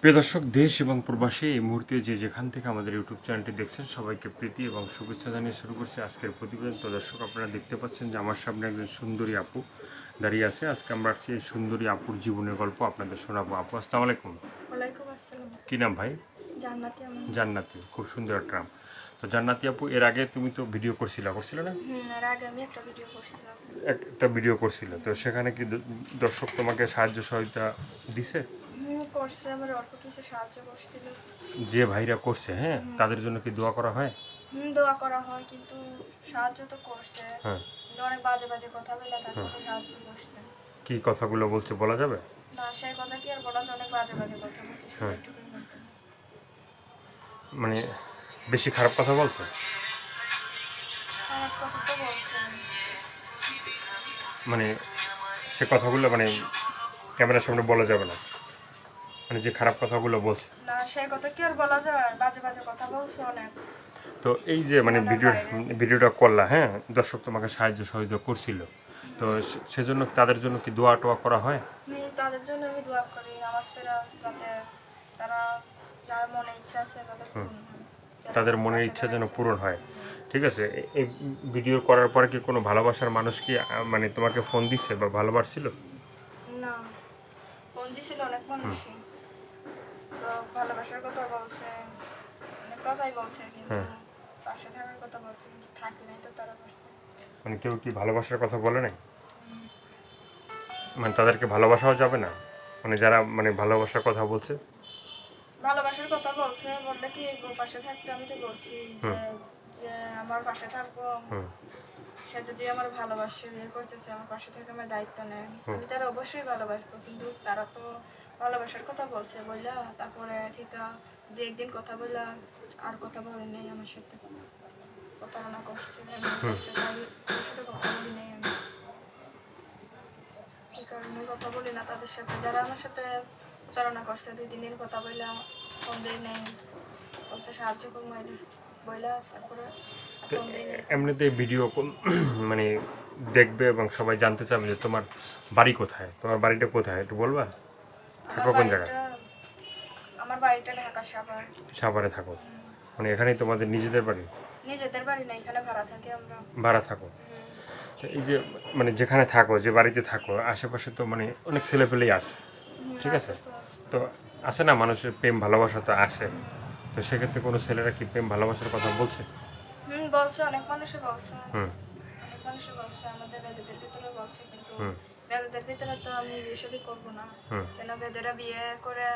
প্রিয় দর্শক, দেশ এবং প্রবাসী এই মুহূর্তে যে যেখান থেকে আমাদের ইউটিউব চ্যানেলটি দেখছেন সবাইকে প্রীতি এবং শুভেচ্ছা জানিয়ে শুরু করছি আজকের প্রতিবেদন। তো দর্শক, আপনারা দেখতে পাচ্ছেন যে আমার সামনে একজন সুন্দরী আপু দাঁড়িয়ে আছে। আজকে আমরা আসছি এই সুন্দরী আপুর জীবনের গল্প আপনাদের শোনাবো। আপু, আসসালামু আলাইকুম। ওয়ালাইকুম আসসালাম। কী নাম ভাই? জান্নাতি আমার নাম। জান্নাতি, খুব সুন্দর একটা নাম। তো জান্নাতি আপু, এর আগে তুমি তো ভিডিও করছিলে না? এর আগে আমি একটা ভিডিও করছিলাম। একটা ভিডিও করছিলে, তো সেখানে কি দর্শক তোমাকে সাহায্য সহায়তা দিছে? করছে, আমার অল্প কিছু সাহায্য করছিল। যে ভাইরা করছে, হ্যাঁ, তাদের জন্য কি দোয়া করা হয়? দোয়া করা হয়, কিন্তু সাহায্য তো করছে। হ্যাঁ। কিন্তু অনেক বাজে বাজে কথা বলে তারপরে সাহায্য করছে। কি কথাগুলো বলছে বলা যাবে? না, সেই কথা কি আর বলা যায়? অনেক বাজে বাজে কথা বলছে, শুধু একটুকুই বলতে হবে। মানে বেশি খারাপ কথা বলছে? খারাপ কথা তো বলছে। মানে সে কথাগুলো মানে ক্যামেরার সামনে বলা যাবে না, মানে যে খারাপ কথাগুলো বলছে। না, সেই কথা কি আর বলা যায়? বাজে বাজে কথা বলছে অনেক। তো এই যে মানে ভিডিওটা করলা, হ্যাঁ, দর্শক তোমাকে সাহায্য সহযোগিতা করছিল, তো সেজন্য তাদের জন্য কি দোয়া টোয়া করা হয়? তাদের জন্য আমি দোয়া করি, নামাজ পড়া, যাতে তারা যার মনে ইচ্ছা আছে তাদের পূরণ হয়। তাদের মনের ইচ্ছা যেন পূরণ হয়। ঠিক আছে। এই ভিডিও করার পরে কি কোনো ভালোবাসার মানুষ কি মানে তোমাকে ফোন দিচ্ছে বা ভালোবাসছিল? না, ফোন দিছিল অনেক মানুষই, তো ভালোবাসার কথা বলছে, অনেক কথাই বলছে, কিন্তু পাশে থাকার কথা বলছে, কিন্তু থাকি নাই তো তারা পাশে। মানে কেউ কি ভালোবাসার কথা বলে নাই? মানে তাদেরকে ভালোবাসাও যাবে না, মানে যারা মানে ভালোবাসার কথা বলছে? ভালোবাসার কথা বলছে, বললে কি পাশে থাকতে? আমি তো বলছি যে যে আমার পাশে থাকবো। সে যদি আমার ভালোবাসে, বিয়ে করতেছে, আমার পাশে থেকে আমার দায়িত্ব নেয়, আমি তারা অবশ্যই ভালোবাসবো। কিন্তু তারা তো ভালোবাসার কথা বলছে বললা, তারপরে ঠিক দু একদিন কথা বললা, আর কথা বলে নেই আমার সাথে, প্রতারণা করছে, তাদের সাথে কথা বলি নেই আমি। এই কারণে কথা বলি না তাদের সাথে। যারা আমার সাথে প্রতারণা করছে, 2-3 দিন কথা বললাম, ফোন দেই নেই, বলছে সাহায্য করবো বইলা, তারপরে ফোন দেই নেই। এমনিতে ভিডিও মানে দেখবে এবং সবাই জানতে চাবে যে তোমার বাড়ি কোথায়, তোমার বাড়িটা কোথায়, একটু বলবা? থাকো কোন জায়গায়? আমার বাড়িটা ঢাকা সাভার। সাভারে থাকো? মানে এখানেই তোমাদের নিজেদের বাড়ি? নিজেদের বাড়ি না, এখানে ভাড়া থাকি আমরা। ভাড়া থাকো? তো এই যে মানে যেখানে থাকো, যে বাড়িতে থাকো, আশেপাশে তো মানে অনেক ছেলেপেলেই আছে, ঠিক আছে? তো আছে না, মানুষের প্রেম ভালোবাসা তো আছে, তো সেক্ষেত্রে কোনো ছেলেরা কি প্রেম ভালোবাসার কথা বলছে? বলছে, অনেক মানুষে বলছে। অনেক মানুষে বলছে, আমাদের বেদেদের ভিতরে বলছে, কিন্তু বেদেদের ভিতরে তো আমি বিয়ে শাদী করবো না। কেন? বেদেরা বিয়ে করে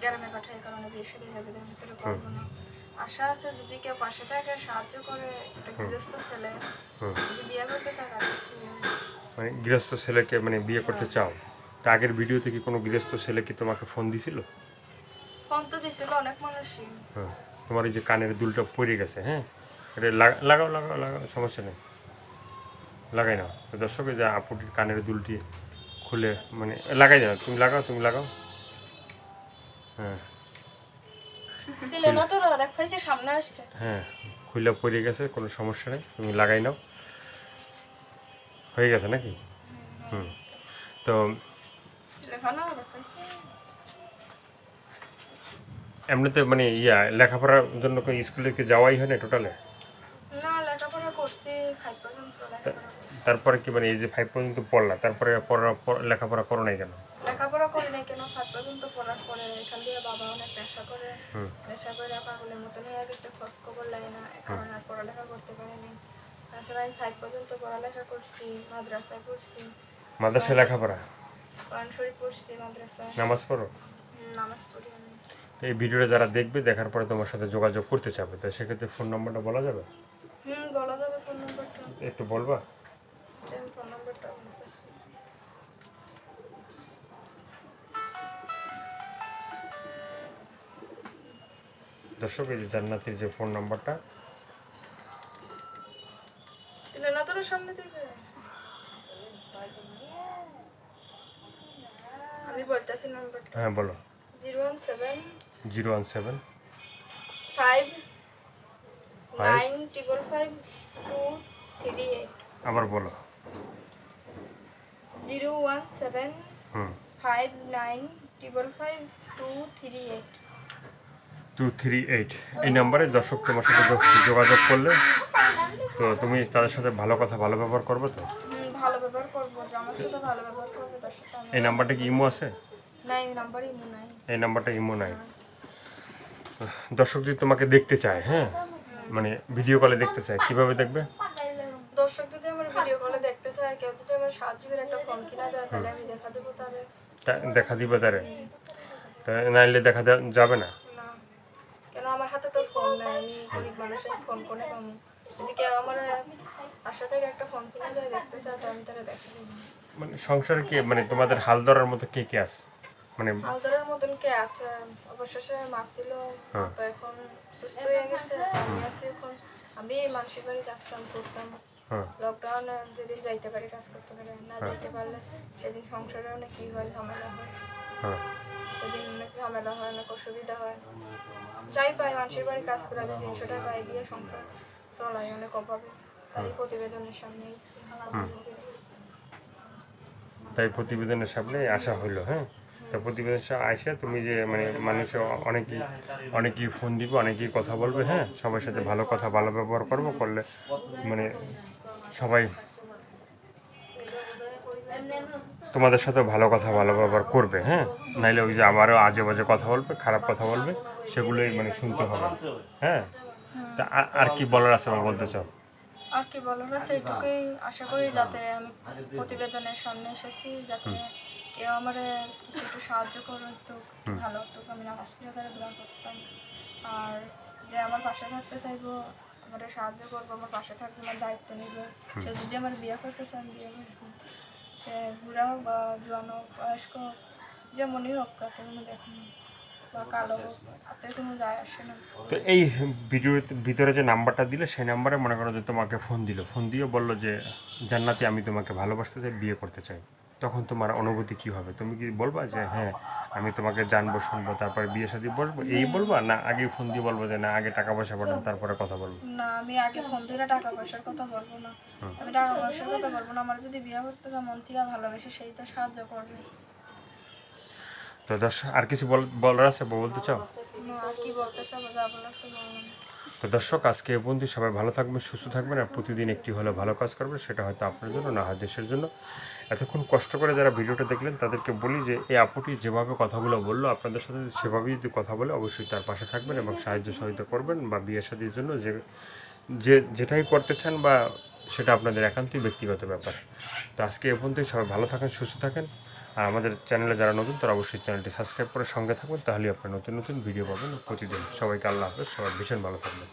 গ্রামে পাঠায়, কারণে বিয়ে শাদী বেদেদের ভিতরে করবো না। আশা আছে যদি কেউ পাশে থাকে, সাহায্য করে, একটা গৃহস্থ ছেলে যদি বিয়ে করতে চায়, মানে গৃহস্থ ছেলেকে মানে বিয়ে করতে চাও? তা আগের ভিডিওতে কি কোনো গৃহস্থ ছেলে কি তোমাকে ফোন দিছিল? ফোন তো দিছিল অনেক মানুষই। হ্যাঁ। তোমার এই যে কানের দুলটা পড়ে গেছে, হ্যাঁ, এটা লাগাও লাগাও লাগাও, সমস্যা নেই, লাগাই নাও। তো দর্শক, যে আপুটির কানের দুলটি খুলে মানে লাগাই দাও, তুমি লাগাও, তুমি লাগাও। হ্যাঁ ছিল না তো, দেখ পাইছে সামনে আসছে। হ্যাঁ, খুলে পড়ে গেছে, কোনো সমস্যা নেই, তুমি লাগাই নাও। হয়ে গেছে নাকি? তো এমনিতে মানে লেখাপড়ার জন্য কোনো স্কুলে কি যাওয়াই হয় না টোটালে? না, লেখাপড়া করছি 5 পর্যন্ত লেখাপড়া। তারপরে কি মানে এই যে 5 পর্যন্ত পড়লা, তারপরে লেখাপড়া করো নাই কেন? লেখাপড়া করি নাই কেন? 5 পর্যন্ত পড়ার পরে এখান দিয়ে বাবা অনেক নেশা করে, নেশা করে পাগলের মতন হয়ে গেছে, খোঁজ খবর লাগে না, এখন আর পড়ালেখা করতে পারিনি। তাছাড়া আমি 5 পর্যন্ত পড়ালেখা করছি, মাদ্রাসায় পড়ছি। মাদ্রাসায় লেখাপড়া? কোরআন শরীফ পড়ছি মাদ্রাসায়। নামাজ পড়ো? নামাজ পড়ি আমি। এই ভিডিওটা যারা দেখবে, দেখার পরে তোমার সাথে যোগাযোগ করতে চাবে, তো সেক্ষেত্রে ফোন নম্বরটা বলা যাবে? বলা যাবে ফোন নম্বরটা। একটু বলবা? ফোন নম্বরটা বলতেছি। দর্শক, এই যে জান্নাতির যে ফোন নাম্বারটা, ছিল না তোর সামনে থেকে, আমি বলতেছি নাম্বারটা। হ্যাঁ বলো। 017 017 5 9 555 238। আবার বলো। 017 5 9 55238 238 এই নাম্বারে দর্শক তোমার সাথে যোগাযোগ করলে তো তুমি তাদের সাথে ভালো কথা ভালো ব্যবহার করবে তো? ভালো ব্যবহার করবো, আমার সাথে ভালো ব্যবহার করবো, তার সাথে এই নাম্বারটা কি ইমো আছে? না, এই নাম্বারই ইমো নাই। এই নাম্বারটা ইমো নাই। দর্শক যদি তোমাকে দেখতে চায়, হ্যাঁ, মানে ভিডিও কলে দেখতে চায়, কিভাবে দেখবে? দর্শক যদি আমার ভিডিও কলে দেখতে চায়, কেউ যদি আমার 7 জিবির একটা ফোন কিনা দেয়, তাহলে আমি দেখা দেবো তারে। দেখা দিবে তারে? নাইলে দেখা যাবে না? না, কেন আমার হাতে তো ফোন নাই, আমি গরিব মানুষের ফোন করে পাবো। যদি কেউ আমার আশা থেকে একটা ফোন কিনা দেয় দেখতে চায়, তো আমি তারা দেখা দেবো। মানে সংসারে কে, মানে তোমাদের হাল ধরার মতো কে কে আছে? মানে হালদারের মতন কে আছে? অবশ্য সে মাছ ছিল, তো এখন সুস্থ হয়ে গেছে। আমি আছি এখন, আমি মানুষের বাড়ি কাজ কাম করতাম। লকডাউনে যেদিন যাইতে পারি কাজ করতে পারি, না যাইতে পারলে সেদিন সংসারে অনেক কি হয়, ঝামেলা হয়। সেদিন অনেক ঝামেলা হয়, অনেক অসুবিধা হয়। যাই পাই মানুষের বাড়ি কাজ করে 300 টাকা পাই দিয়ে সংসার চলাই অনেক অভাবে। তাই প্রতিবেদনের সামনে এসেছি। তাই প্রতিবেদনের সামনে আসা হইলো। হ্যাঁ, তো প্রতিবেদন আসে তুমি যে মানে মানুষ অনেকেই ফোন দিবে, অনেকেই কথা বলবে, হ্যাঁ, সবার সাথে ভালো কথা ভালো ব্যবহার করবো, করলে মানে সবাই তোমাদের সাথে ভালো কথা ভালো ব্যবহার করবে। হ্যাঁ, নাইলে ওই যে আমারও আজে বাজে কথা বলবে, খারাপ কথা বলবে, সেগুলোই মানে শুনতে হবে। হ্যাঁ, তা আর কি বলার আছে আমার বলতে চাও? আর কি বলার আছে, এটুকুই আশা করি, যাতে আমি প্রতিবেদনের সামনে এসেছি, যাতে কেউ আমার কিছু একটু সাহায্য করে, একটু ভালো হতো, আমি নামাজ পড়ে তারা দোয়া করতাম। আর যে আমার পাশে থাকতে চাইবো, আমার সাহায্য করবো, আমার পাশে থাকবে, আমার দায়িত্ব নেবে। সে যদি আমার বিয়ে করতে চান বিয়ে করবো, সে বুড়া হোক বা জোয়ান হোক, বয়স্ক হোক, যেমনই হোক, তাতে কোনো দেখুন বা কালো হোক, তাতে কোনো যায় আসে না। তো এই ভিডিওর ভিতরে যে নাম্বারটা দিলে, সেই নাম্বারে মনে করো যে তোমাকে ফোন দিয়ে বললো যে জান্নাতি আমি তোমাকে ভালোবাসতে চাই, বিয়ে করতে চাই, তখন তোমার অনুভূতি কি হবে? তুমি কি বলবা যে হ্যাঁ আমি তোমাকে জানবো, শুনবো, তারপরে বিয়ে শাদী বসবো, এই বলবা, না আগে ফোন দিয়ে বলবো যে না আগে টাকা পয়সা পাঠান তারপরে কথা বলবো? না, আমি আগে ফোন দিয়ে টাকা পয়সার কথা বলবো না। আমি টাকা পয়সার কথা বলবো না। আমার যদি বিয়ে করতে চাও, মন থেকে ভালোবেসে, সেই তো সাহায্য করবে। তো দর্শক আর কিছু বলার আছে, বলতে চাও? আর কি বলতে চাবো, যা বলার তো বললাম। তো দর্শক আজকে এ পর্যন্ত, সবাই ভালো থাকবেন, সুস্থ থাকবেন, আর প্রতিদিন একটি হলে ভালো কাজ করবেন, সেটা হয়তো আপনার জন্য, না হয় দেশের জন্য। এতক্ষণ কষ্ট করে যারা ভিডিওটা দেখলেন তাদেরকে বলি যে এই আপুটি যেভাবে কথাগুলো বললো আপনাদের সাথে সেভাবেই যদি কথা বলে অবশ্যই তার পাশে থাকবেন এবং সাহায্য সহায়তা করবেন, বা বিয়ে শাদীর জন্য যেটাই করতে চান বা সেটা আপনাদের একান্তই ব্যক্তিগত ব্যাপার। তো আজকে এ পর্যন্তই, সবাই ভালো থাকেন, সুস্থ থাকেন, আর আমাদের চ্যানেলে যারা নতুন তারা অবশ্যই চ্যানেলটি সাবস্ক্রাইব করে সঙ্গে থাকবেন, তাহলে আপনারা নতুন নতুন ভিডিও পাবেন প্রতিদিন। সবাইকে আল্লাহ হাফেজ, সবাই ভীষণ ভালো থাকবেন।